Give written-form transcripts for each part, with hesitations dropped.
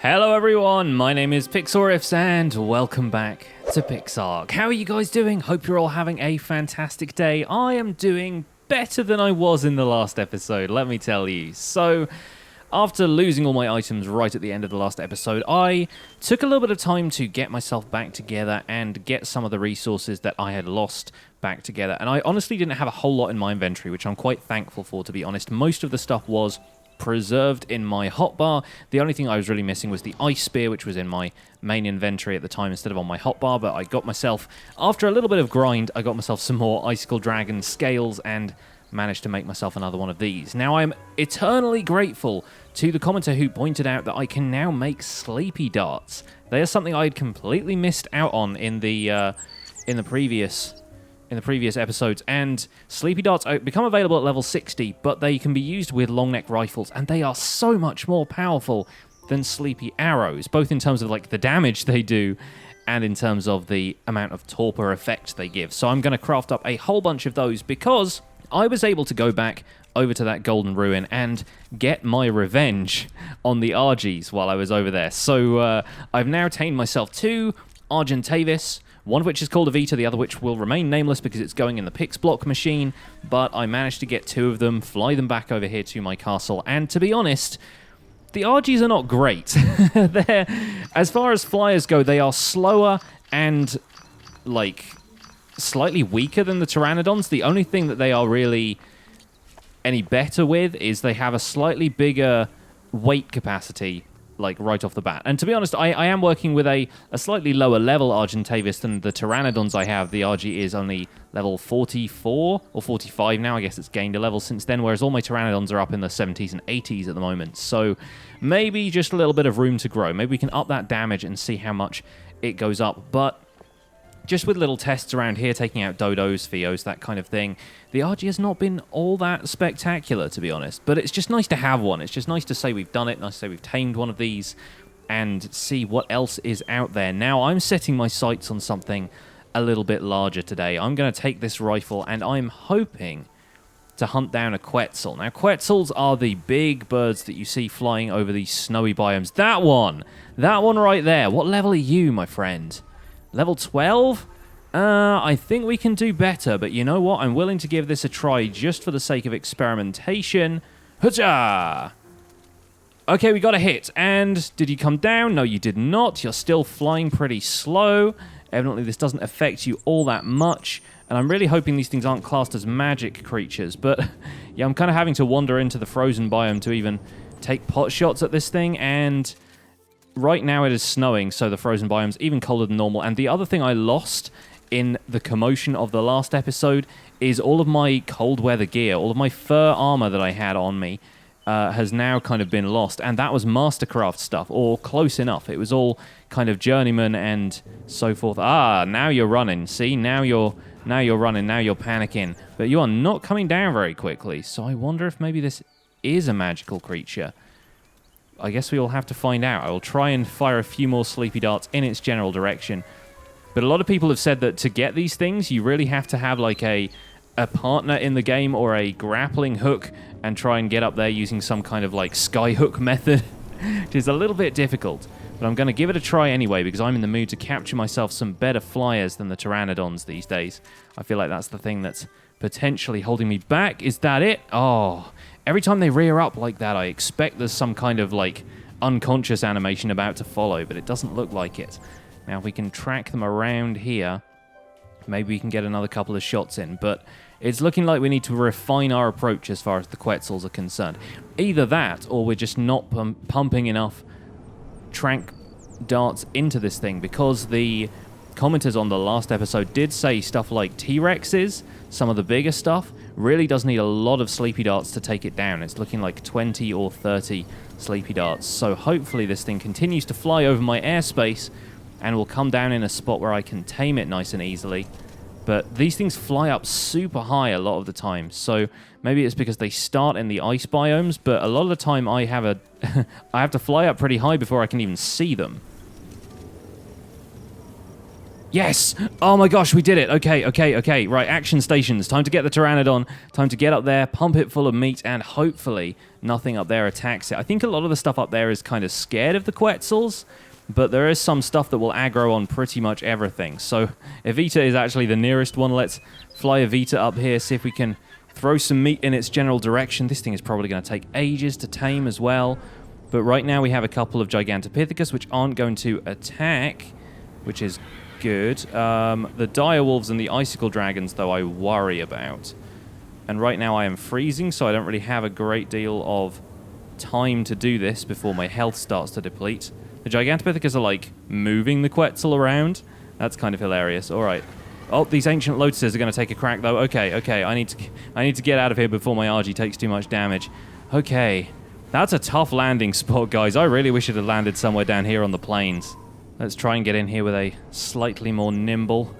Hello everyone, my name is Pixlriffs and welcome back to PixARK. How are you guys doing? Hope you're all having a fantastic day. I am doing better than I was in the last episode, let me tell you. So, after losing all my items right at the end of the last episode, I took a little bit of time to get myself back together and get some of the resources that I had lost back together. And I honestly didn't have a whole lot in my inventory, which I'm quite thankful for, to be honest. Most of the stuff was preserved in my hotbar. The only thing I was really missing was the ice spear, which was in my main inventory at the time instead of on my hotbar, but I got myself, after a little bit of grind, I got myself some more icicle dragon scales and managed to make myself another one of these. Now I'm eternally grateful to the commenter who pointed out that I can now make sleepy darts. They are something I had completely missed out on in the previous episodes, and sleepy darts become available at level 60, but they can be used with long neck rifles, and they are so much more powerful than sleepy arrows, both in terms of like the damage they do and in terms of the amount of torpor effect they give. So I'm going to craft up a whole bunch of those because I was able to go back over to that golden ruin and get my revenge on the Argies while I was over there. So I've now tamed myself 2 Argentavis, one of which is called Avita, the other which will remain nameless because it's going in the Pix block machine, but I managed to get 2 of them, fly them back over here to my castle, and to be honest, the Argies are not great. They're, as far as flyers go, they are slower and, like, slightly weaker than the Pteranodons. The only thing that they are really any better with is they have a slightly bigger weight capacity, like right off the bat. And to be honest, I am working with a slightly lower level Argentavis than the Pteranodons I have. The Argy is only level 44 or 45 now. I guess it's gained a level since then, whereas all my Pteranodons are up in the 70s and 80s at the moment. So maybe just a little bit of room to grow. Maybe we can up that damage and see how much it goes up. But just with little tests around here, taking out dodos, theos, that kind of thing, the Argy has not been all that spectacular, to be honest. But it's just nice to have one. It's just nice to say we've done it, nice to say we've tamed one of these, and see what else is out there. Now, I'm setting my sights on something a little bit larger today. I'm going to take this rifle, and I'm hoping to hunt down a Quetzal. Now, Quetzals are the big birds that you see flying over these snowy biomes. That one right there. What level are you, my friend? Level 12? I think we can do better, but you know what? I'm willing to give this a try just for the sake of experimentation. Hujah! Okay, we got a hit. And did you come down? No, you did not. You're still flying pretty slow. Evidently, this doesn't affect you all that much. And I'm really hoping these things aren't classed as magic creatures. But yeah, I'm kind of having to wander into the frozen biome to even take pot shots at this thing. And right now it is snowing, so the frozen biome's even colder than normal. And the other thing I lost in the commotion of the last episode is all of my cold weather gear. All of my fur armor that I had on me has now kind of been lost. And that was Mastercraft stuff, or close enough. It was all kind of journeyman and so forth. Ah, now you're running. See, now you're running, now you're panicking. But you are not coming down very quickly. So I wonder if maybe this is a magical creature. I guess we will have to find out. I will try and fire a few more sleepy darts in its general direction. But a lot of people have said that to get these things, you really have to have like a partner in the game or a grappling hook and try and get up there using some kind of like sky hook method, which is a little bit difficult. But I'm going to give it a try anyway because I'm in the mood to capture myself some better flyers than the Pteranodons these days. I feel like that's the thing that's potentially holding me back. Is that it? Oh, every time they rear up like that, I expect there's some kind of, like, unconscious animation about to follow, but it doesn't look like it. Now, if we can track them around here, maybe we can get another couple of shots in, but it's looking like we need to refine our approach as far as the Quetzals are concerned. Either that, or we're just not pumping enough trank darts into this thing, because the commenters on the last episode did say stuff like T-Rexes, some of the bigger stuff, really does need a lot of sleepy darts to take it down. It's looking like 20 or 30 sleepy darts. So hopefully this thing continues to fly over my airspace and will come down in a spot where I can tame it nice and easily. But these things fly up super high a lot of the time. So maybe it's because they start in the ice biomes, but a lot of the time I have to fly up pretty high before I can even see them. Yes! Oh my gosh, we did it. Okay. Right, action stations. Time to get the Pteranodon. Time to get up there, pump it full of meat, and hopefully nothing up there attacks it. I think a lot of the stuff up there is kind of scared of the Quetzals, but there is some stuff that will aggro on pretty much everything. So Evita is actually the nearest one. Let's fly Evita up here, see if we can throw some meat in its general direction. This thing is probably going to take ages to tame as well. But right now we have a couple of Gigantopithecus which aren't going to attack, which is good. The direwolves and the icicle dragons, though, I worry about. And right now I am freezing, so I don't really have a great deal of time to do this before my health starts to deplete. The Gigantopithecus are, like, moving the Quetzal around. That's kind of hilarious. All right. Oh, these ancient lotuses are going to take a crack, though. Okay. I need to get out of here before my RG takes too much damage. Okay. That's a tough landing spot, guys. I really wish it had landed somewhere down here on the plains. Let's try and get in here with a slightly more nimble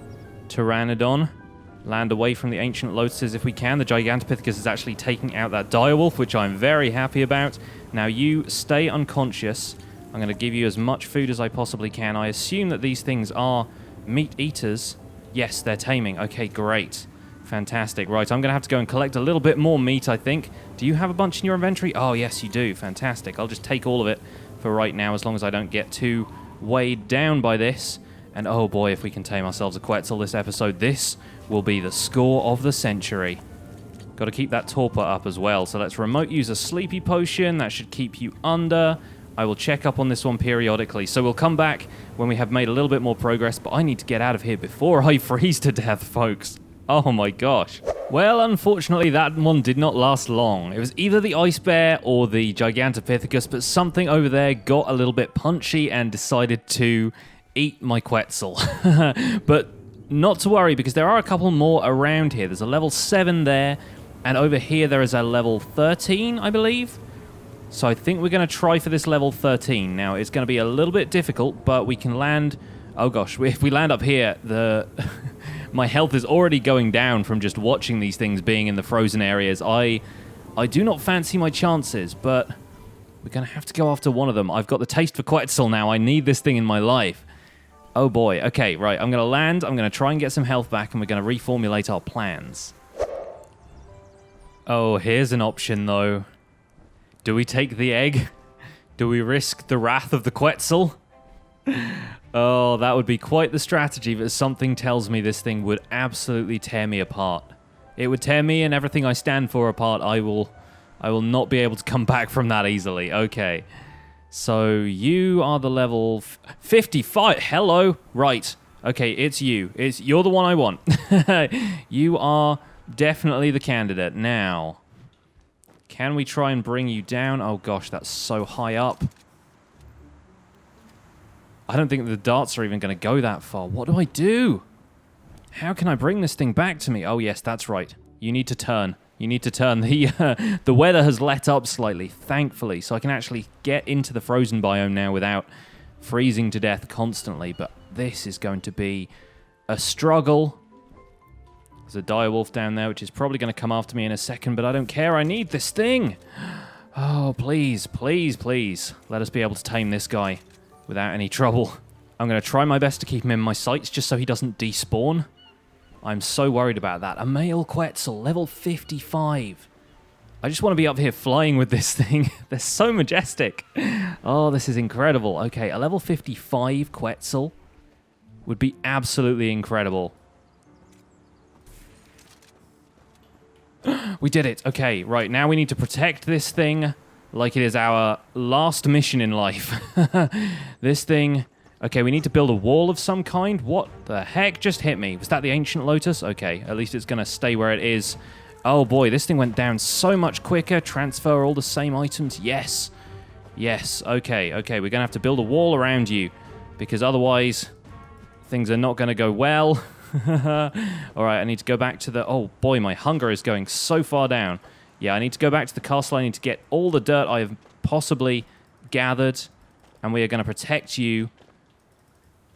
Pteranodon. Land away from the ancient lotuses if we can. The Gigantopithecus is actually taking out that direwolf, which I'm very happy about. Now, you stay unconscious. I'm going to give you as much food as I possibly can. I assume that these things are meat eaters. Yes, they're taming. Okay, great. Fantastic. Right, I'm going to have to go and collect a little bit more meat, I think. Do you have a bunch in your inventory? Oh, yes, you do. Fantastic. I'll just take all of it for right now, as long as I don't get too weighed down by this. And oh boy, if we can tame ourselves a Quetzal this episode, this will be the score of the century. Got to keep that torpor up as well. So let's remote use a sleepy potion. That should keep you under. I will check up on this one periodically. So we'll come back when we have made a little bit more progress, but I need to get out of here before I freeze to death, folks. Oh my gosh. Well, unfortunately, that one did not last long. It was either the ice bear or the Gigantopithecus, but something over there got a little bit punchy and decided to eat my Quetzal. But not to worry, because there are a couple more around here. There's a level 7 there, and over here there is a level 13, I believe. So I think we're going to try for this level 13. Now, it's going to be a little bit difficult, but we can land... Oh gosh, if we land up here, my health is already going down from just watching these things being in the frozen areas. I do not fancy my chances, but we're going to have to go after one of them. I've got the taste for Quetzal now. I need this thing in my life. Oh boy. Okay, right. I'm going to land. I'm going to try and get some health back, and we're going to reformulate our plans. Oh, here's an option, though. Do we take the egg? Do we risk the wrath of the Quetzal? Oh, that would be quite the strategy, but something tells me this thing would absolutely tear me apart. It would tear me and everything I stand for apart. I will not be able to come back from that easily. Okay. So you are the level 55. Hello. Right. Okay, it's you. You're the one I want. You are definitely the candidate. Now, can we try and bring you down? Oh gosh, that's so high up. I don't think the darts are even going to go that far. What do I do? How can I bring this thing back to me? Oh, yes, that's right. You need to turn. You need to turn. The weather has let up slightly, thankfully, so I can actually get into the frozen biome now without freezing to death constantly. But this is going to be a struggle. There's a direwolf down there, which is probably going to come after me in a second, but I don't care. I need this thing. Oh, please, please, please. Let us be able to tame this guy without any trouble. I'm going to try my best to keep him in my sights just so he doesn't despawn. I'm so worried about that. A male Quetzal, level 55. I just want to be up here flying with this thing. They're so majestic. Oh, this is incredible. Okay, a level 55 Quetzal would be absolutely incredible. We did it. Okay, right. Now we need to protect this thing like it is our last mission in life. This thing... Okay, we need to build a wall of some kind. What the heck just hit me? Was that the ancient lotus? Okay, at least it's going to stay where it is. Oh boy, this thing went down so much quicker. Transfer all the same items. Yes. Yes. Okay, okay. We're going to have to build a wall around you because otherwise things are not going to go well. All right, I need to go back to the... Oh boy, my hunger is going so far down. Yeah, I need to go back to the castle. I need to get all the dirt I have possibly gathered, and we are going to protect you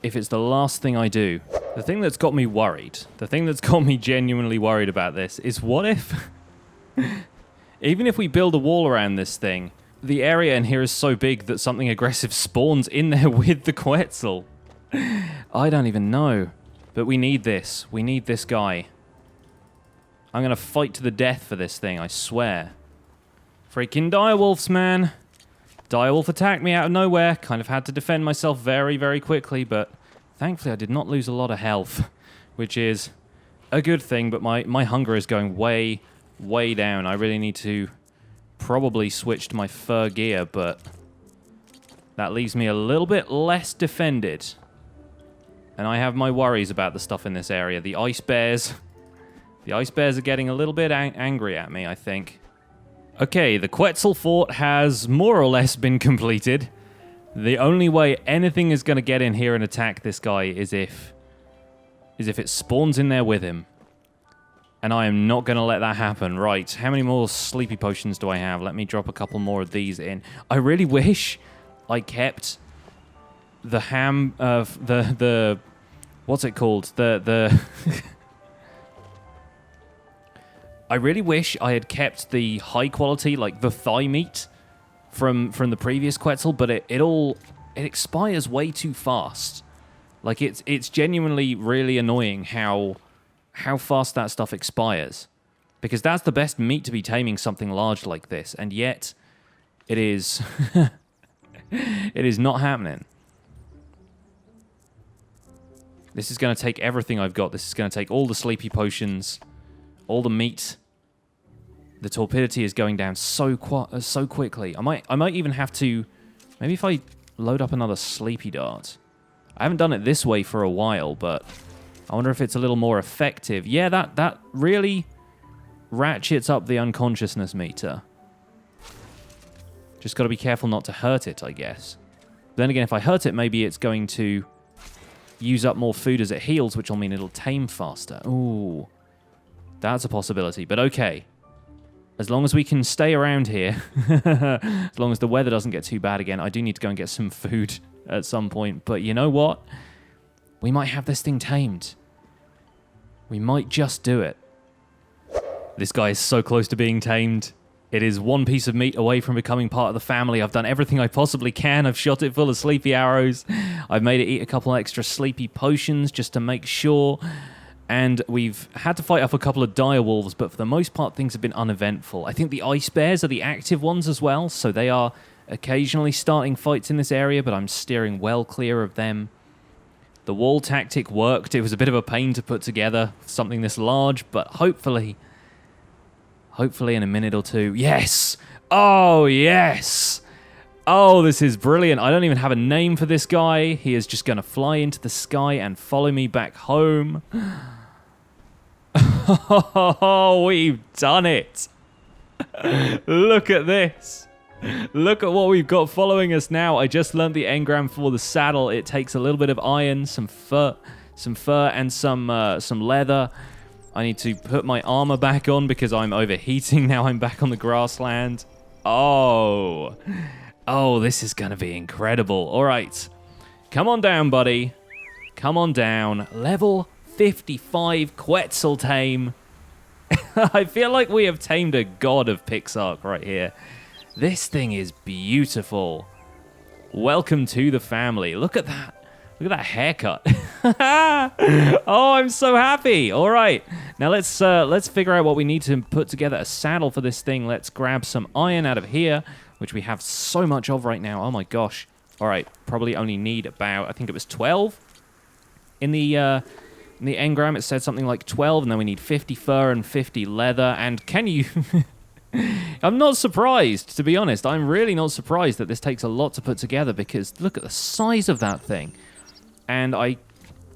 if it's the last thing I do. The thing that's got me worried, the thing that's got me genuinely worried about this is what if... even if we build a wall around this thing, the area in here is so big that something aggressive spawns in there with the Quetzal. I don't even know. But we need this. We need this guy. I'm going to fight to the death for this thing, I swear. Freaking direwolves, man. Direwolf attacked me out of nowhere. Kind of had to defend myself very, very quickly, but thankfully I did not lose a lot of health, which is a good thing, but my hunger is going way, way down. I really need to probably switch to my fur gear, but that leaves me a little bit less defended. And I have my worries about the stuff in this area. The ice bears. The ice bears are getting a little bit angry at me, I think. Okay, the Quetzal fort has more or less been completed. The only way anything is going to get in here and attack this guy is if it spawns in there with him. And I am not going to let that happen. Right, how many more sleepy potions do I have? Let me drop a couple more of these in. I really wish I kept the ham of the what's it called? The I really wish I had kept the high quality, like the thigh meat from the previous Quetzal, but it expires way too fast. Like it's genuinely really annoying how fast that stuff expires, because that's the best meat to be taming something large like this, and yet it is it is not happening. This is going to take everything I've got. This is going to take all the sleepy potions, all the meat. The torpidity is going down so quickly. I might even have to, maybe if I load up another sleepy dart. I haven't done it this way for a while, but I wonder if it's a little more effective. Yeah, that really ratchets up the unconsciousness meter. Just got to be careful not to hurt it, I guess. Then again, if I hurt it, maybe it's going to use up more food as it heals, which will mean it'll tame faster. Ooh, that's a possibility, but okay. As long as we can stay around here, as long as the weather doesn't get too bad again, I do need to go and get some food at some point. But you know what? We might have this thing tamed. We might just do it. This guy is so close to being tamed. It is one piece of meat away from becoming part of the family. I've done everything I possibly can. I've shot it full of sleepy arrows. I've made it eat a couple extra sleepy potions just to make sure. And we've had to fight off a couple of dire wolves, but for the most part, things have been uneventful. I think the ice bears are the active ones as well, so they are occasionally starting fights in this area, but I'm steering well clear of them. The wall tactic worked. It was a bit of a pain to put together, something this large, but hopefully in a minute or two. Yes! Oh, yes! Oh, this is brilliant. I don't even have a name for this guy. He is just going to fly into the sky and follow me back home. Oh, we've done it. Look at this. Look at what we've got following us now. I just learned the engram for the saddle. It takes a little bit of iron, some fur, and some leather. I need to put my armor back on because I'm overheating now. I'm back on the grassland. Oh, this is going to be incredible. All right. Come on down, buddy. Come on down. Level 55 Quetzal tame. I feel like we have tamed a god of PixARK right here. This thing is beautiful. Welcome to the family. Look at that. Look at that haircut. Oh, I'm so happy. All right. Now let's figure out what we need to put together a saddle for this thing. Let's grab some iron out of here, which we have so much of right now. Oh my gosh. All right. Probably only need about, I think it was 12 in the engram. It said something like 12, and then we need 50 fur and 50 leather. And can you... I'm not surprised, to be honest. I'm really not surprised that this takes a lot to put together, because look at the size of that thing. And I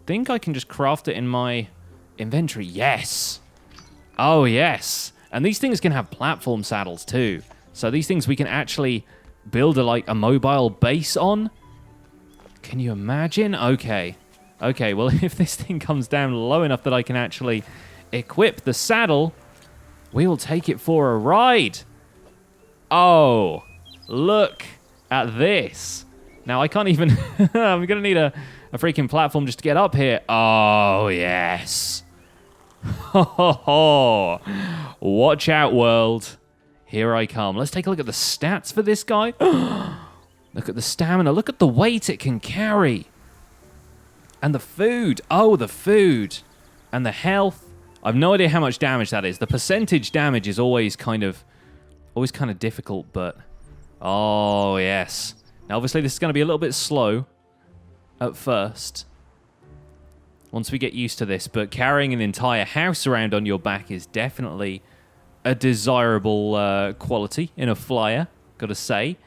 think I can just craft it in my inventory. Yes. Oh, yes. And these things can have platform saddles too. So these things we can actually build a mobile base on. Can you imagine? Okay. Okay, well, if this thing comes down low enough that I can actually equip the saddle, we will take it for a ride. Oh, look at this. Now, I can't even... I'm going to need a freaking platform just to get up here. Oh, yes. Watch out, world. Here I come. Let's take a look at the stats for this guy. Look at the stamina. Look at the weight it can carry. And the food. Oh, the food. And the health. I've no idea how much damage that is. The percentage damage is always kind of difficult, but... Oh, yes. Now, obviously, this is going to be a little bit slow at first, once we get used to this, but carrying an entire house around on your back is definitely a desirable quality in a flyer, gotta say.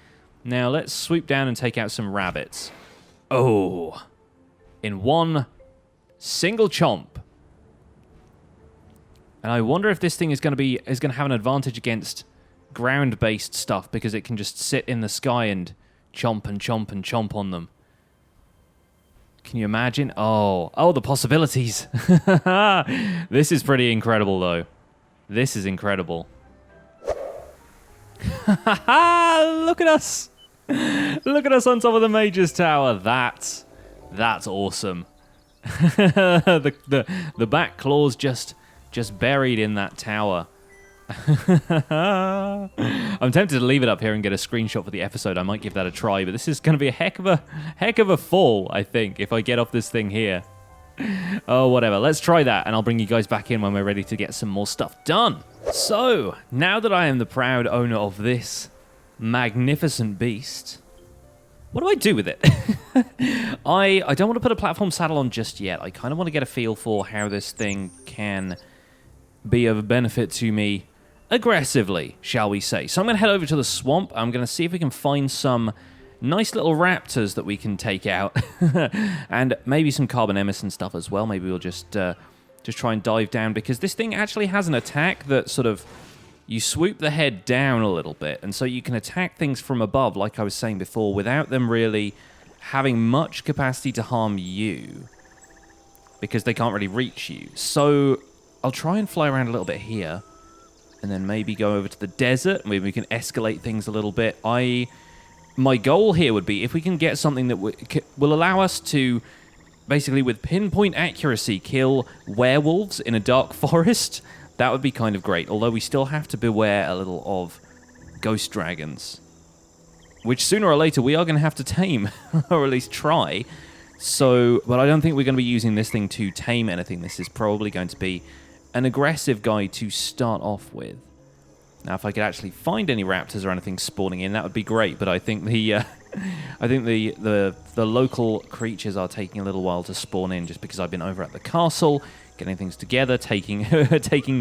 Now, let's swoop down and take out some rabbits. Oh, in one single chomp. And I wonder if this thing is going to have an advantage against ground-based stuff, because it can just sit in the sky and chomp and chomp and chomp on them. Can you imagine? Oh, the possibilities. This is pretty incredible, though. This is incredible. Look at us. Look at us on top of the Major's Tower. That's awesome. The back claws just buried in that tower. I'm tempted to leave it up here and get a screenshot for the episode. I might give that a try, but this is going to be a heck of a fall, I think, if I get off this thing here. Oh, whatever. Let's try that, and I'll bring you guys back in when we're ready to get some more stuff done. So, now that I am the proud owner of this magnificent beast, what do I do with it? I don't want to put a platform saddle on just yet. I kind of want to get a feel for how this thing can be of benefit to me aggressively, shall we say. So I'm going to head over to the swamp. I'm going to see if we can find some nice little raptors that we can take out. And maybe some carbon and stuff as well. Maybe we'll just try and dive down, because this thing actually has an attack that sort of... You swoop the head down a little bit, and so you can attack things from above, like I was saying before, without them really having much capacity to harm you, because they can't really reach you. So I'll try and fly around a little bit here, and then maybe go over to the desert. Maybe we can escalate things a little bit. My goal here would be if we can get something that will allow us to, basically with pinpoint accuracy, kill werewolves in a dark forest. That would be kind of great, although we still have to beware a little of ghost dragons, which sooner or later we are going to have to tame, or at least try. So, but I don't think we're going to be using this thing to tame anything. This is probably going to be an aggressive guy to start off with. Now, if I could actually find any raptors or anything spawning in, that would be great. But I think the local creatures are taking a little while to spawn in, just because I've been over at the castle, getting things together, taking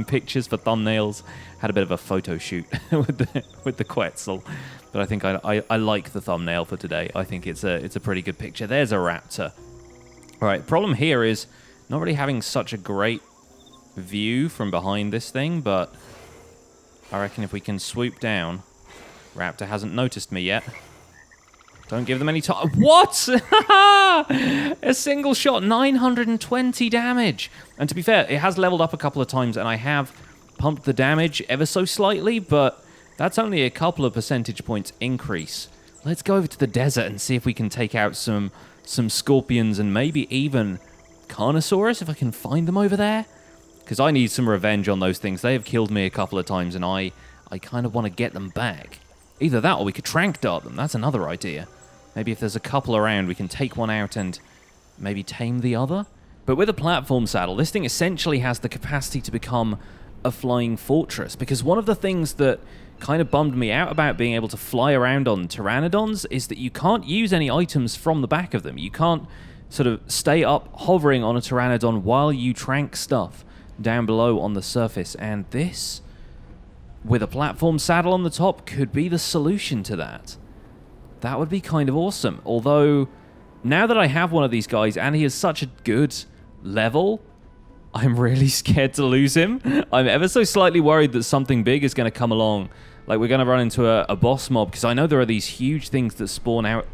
pictures for thumbnails. Had a bit of a photo shoot with the Quetzal, but I think I like the thumbnail for today. I think it's a pretty good picture. There's a raptor. All right, problem here is not really having such a great view from behind this thing, but I reckon if we can swoop down, raptor hasn't noticed me yet. Don't give them any time. What? A single shot, 920 damage. And to be fair, it has leveled up a couple of times, and I have pumped the damage ever so slightly, but that's only a couple of percentage points increase. Let's go over to the desert and see if we can take out some scorpions and maybe even Carnosaurus, if I can find them over there. Because I need some revenge on those things. They have killed me a couple of times, and I kind of want to get them back. Either that, or we could trank dart them. That's another idea. Maybe if there's a couple around, we can take one out and maybe tame the other. But with a platform saddle, this thing essentially has the capacity to become a flying fortress. Because one of the things that kind of bummed me out about being able to fly around on pteranodons is that you can't use any items from the back of them. You can't sort of stay up hovering on a pteranodon while you trank stuff down below on the surface. And this, with a platform saddle on the top, could be the solution to that. That would be kind of awesome. Although, now that I have one of these guys, and he is such a good level, I'm really scared to lose him. I'm ever so slightly worried that something big is going to come along. Like, we're going to run into a boss mob, because I know there are these huge things that spawn out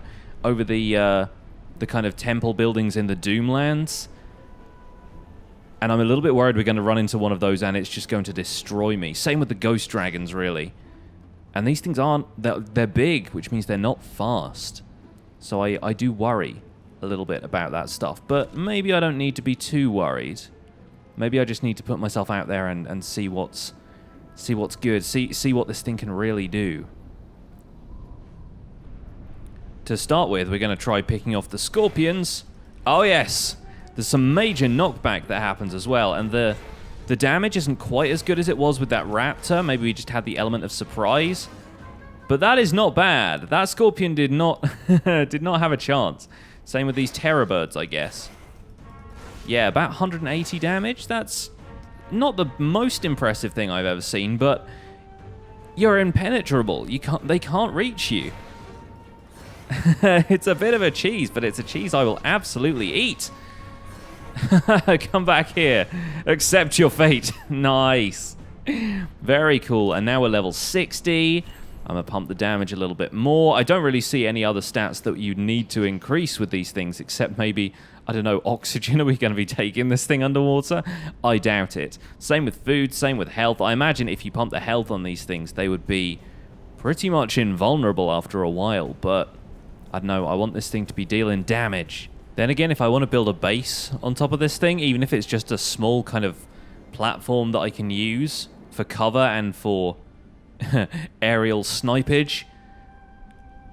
over the kind of temple buildings in the Doomlands. And I'm a little bit worried we're going to run into one of those and it's just going to destroy me. Same with the ghost dragons, really. And these things aren't... They're big, which means they're not fast. So I do worry a little bit about that stuff. But maybe I don't need to be too worried. Maybe I just need to put myself out there and see what's good. See what this thing can really do. To start with, we're going to try picking off the scorpions. Oh, yes. there's some major knockback that happens as well, and the damage isn't quite as good as it was with that raptor. Maybe we just had the element of surprise. But that is not bad. That scorpion did not did not have a chance. Same with these terror birds, I guess. Yeah, about 180 damage. That's not the most impressive thing I've ever seen, but you're impenetrable. They can't reach you. It's a bit of a cheese, but it's a cheese I will absolutely eat. Come back here. Accept your fate. Nice. Very cool. And now we're level 60. I'm going to pump the damage a little bit more. I don't really see any other stats that you need to increase with these things, except maybe, I don't know, oxygen. Are we going to be taking this thing underwater? I doubt it. Same with food, same with health. I imagine if you pump the health on these things, they would be pretty much invulnerable after a while, but I don't know. I want this thing to be dealing damage. Then again, if I want to build a base on top of this thing, even if it's just a small kind of platform that I can use for cover and for aerial snipage,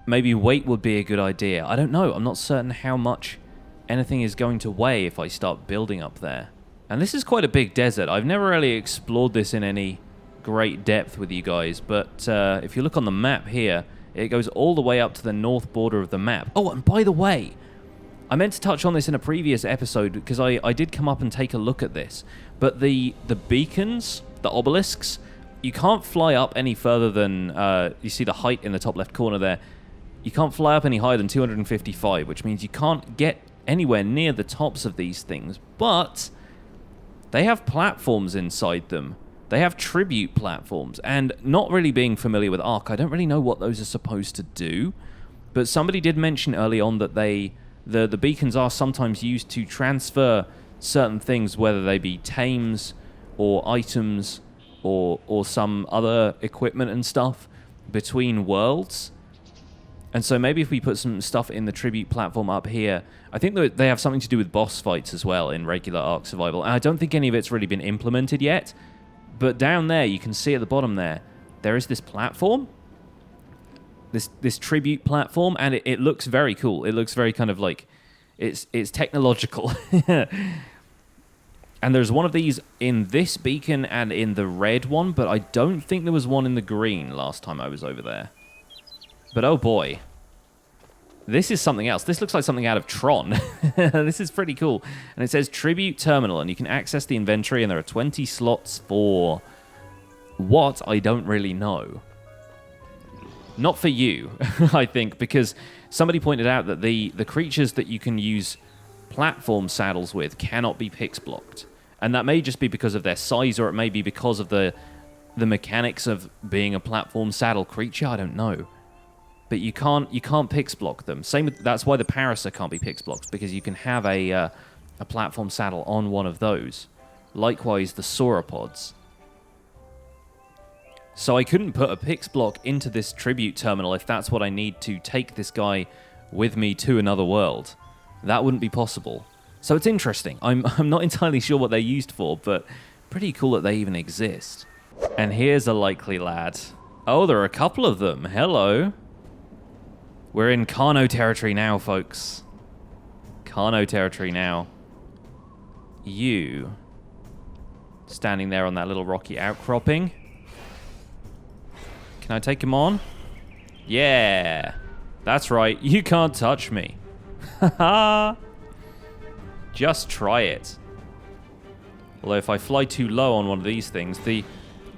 maybe weight would be a good idea. I don't know. I'm not certain how much anything is going to weigh if I start building up there. And this is quite a big desert. I've never really explored this in any great depth with you guys, but if you look on the map here, it goes all the way up to the north border of the map. Oh, and by the way, I meant to touch on this in a previous episode because I did come up and take a look at this, but the beacons, the obelisks, you can't fly up any further than, you see the height in the top left corner there. You can't fly up any higher than 255, which means you can't get anywhere near the tops of these things. But they have platforms inside them. They have tribute platforms. And not really being familiar with Ark, I don't really know what those are supposed to do. But somebody did mention early on that the beacons are sometimes used to transfer certain things, whether they be tames or items or some other equipment and stuff between worlds. And so maybe if we put some stuff in the tribute platform up here, I think that they have something to do with boss fights as well in regular Ark Survival. And I don't think any of it's really been implemented yet. But down there, you can see at the bottom there is this platform. This tribute platform, and it looks very cool. It looks very kind of like, it's technological. And there's one of these in this beacon and in the red one, but I don't think there was one in the green last time I was over there. But oh boy. This is something else. This looks like something out of Tron. This is pretty cool. And it says Tribute Terminal, and you can access the inventory, and there are 20 slots for what? I don't really know. Not for you, I think, because somebody pointed out that the creatures that you can use platform saddles with cannot be pix blocked. And that may just be because of their size, or it may be because of the mechanics of being a platform saddle creature. I don't know. But you can't pix block them. Same with, that's why the Parasor can't be pix blocked, because you can have a platform saddle on one of those. Likewise, the sauropods. So I couldn't put a pix block into this tribute terminal if that's what I need to take this guy with me to another world. That wouldn't be possible. So it's interesting. I'm not entirely sure what they're used for, but pretty cool that they even exist. And here's a likely lad. Oh, there are a couple of them. Hello. We're in Carno territory now, folks. Carno territory now. You standing there on that little rocky outcropping. Can I take him on? Yeah. That's right. You can't touch me. Haha. Just try it. Although if I fly too low on one of these things, the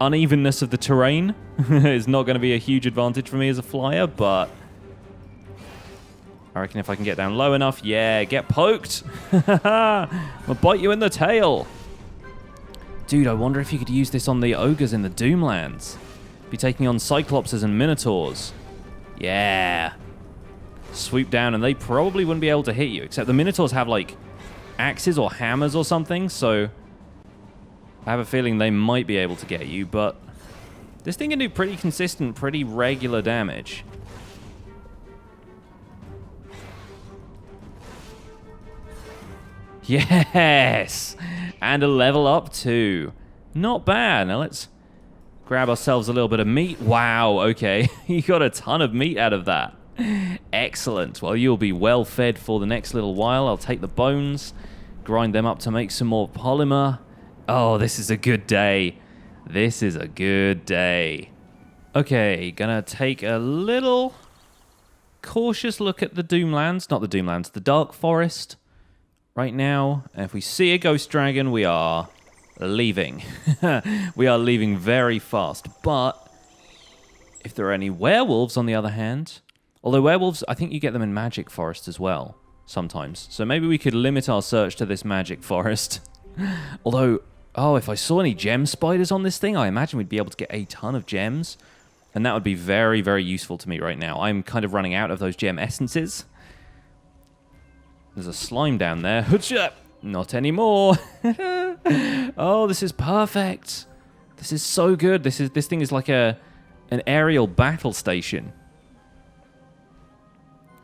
unevenness of the terrain is not going to be a huge advantage for me as a flyer, but I reckon if I can get down low enough, yeah, get poked. I'll bite you in the tail. Dude, I wonder if you could use this on the ogres in the Doomlands. Be taking on Cyclopses and Minotaurs. Yeah. Swoop down, and they probably wouldn't be able to hit you, except the Minotaurs have, like, axes or hammers or something, so I have a feeling they might be able to get you, but this thing can do pretty consistent, pretty regular damage. Yes! And a level up too. Not bad. Now let's grab ourselves a little bit of meat. Wow, okay. You got a ton of meat out of that. Excellent. Well, you'll be well fed for the next little while. I'll take the bones. Grind them up to make some more polymer. Oh, this is a good day. This is a good day. Okay, gonna take a little cautious look at the Doomlands. Not the Doomlands, the Dark Forest right now. And if we see a ghost dragon, we are leaving. We are leaving very fast. But if there are any werewolves, on the other hand, although werewolves, I think you get them in Magic Forest as well sometimes. So maybe we could limit our search to this Magic Forest. Although, oh, if I saw any gem spiders on this thing, I imagine we'd be able to get a ton of gems. And that would be very, very useful to me right now. I'm kind of running out of those gem essences. There's a slime down there. Not anymore. Oh, this is perfect. This is so good. This thing is like an aerial battle station.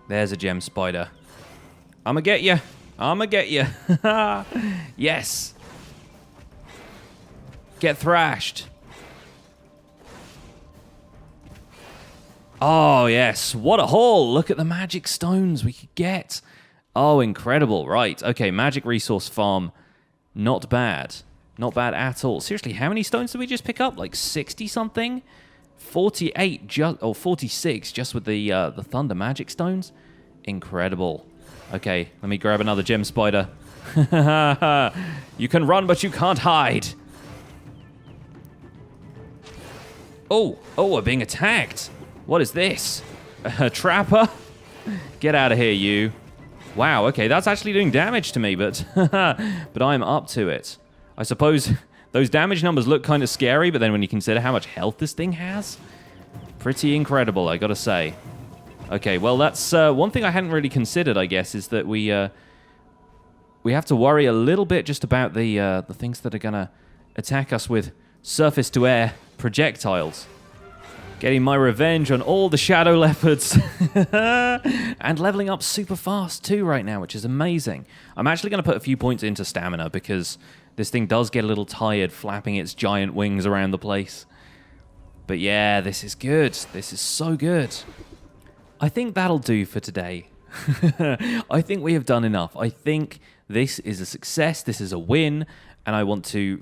There's a gem spider. I'ma get you. I'ma get you. Yes. Get thrashed. Oh, yes. What a haul. Look at the magic stones we could get. Oh, incredible. Right. Okay, magic resource farm. Not bad. Not bad at all. Seriously, how many stones did we just pick up? Like 60-something? 48 or 46 just with the thunder magic stones? Incredible. Okay, let me grab another gem spider. You can run, but you can't hide. Oh, we're being attacked. What is this? A trapper? Get out of here, you. Wow, okay, that's actually doing damage to me, but but I'm up to it. I suppose those damage numbers look kind of scary, but then when you consider how much health this thing has, pretty incredible, I gotta say. Okay, well, that's one thing I hadn't really considered, I guess, is that we have to worry a little bit just about the things that are gonna attack us with surface-to-air projectiles. Getting my revenge on all the shadow leopards. And leveling up super fast too right now, which is amazing. I'm actually going to put a few points into stamina because this thing does get a little tired flapping its giant wings around the place. But yeah, this is good. This is so good. I think that'll do for today. I think we have done enough. I think this is a success. This is a win. And I want to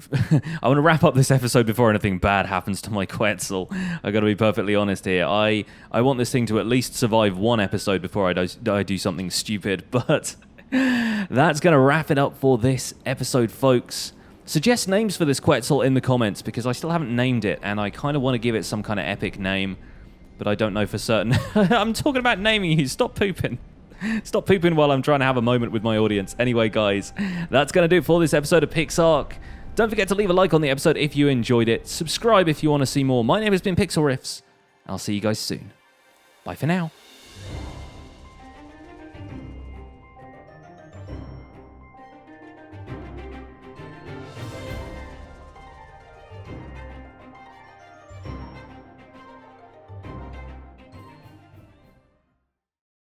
wrap up this episode before anything bad happens to my Quetzal. I got to be perfectly honest here. I want this thing to at least survive one episode before I do something stupid. But that's going to wrap it up for this episode, folks. Suggest names for this Quetzal in the comments because I still haven't named it, and I kind of want to give it some kind of epic name, but I don't know for certain. I'm talking about naming you. Stop pooping. Stop pooping while I'm trying to have a moment with my audience. Anyway, guys, that's going to do it for this episode of PixARK. Don't forget to leave a like on the episode if you enjoyed it. Subscribe if you want to see more. My name has been Pixlriffs. I'll see you guys soon. Bye for now.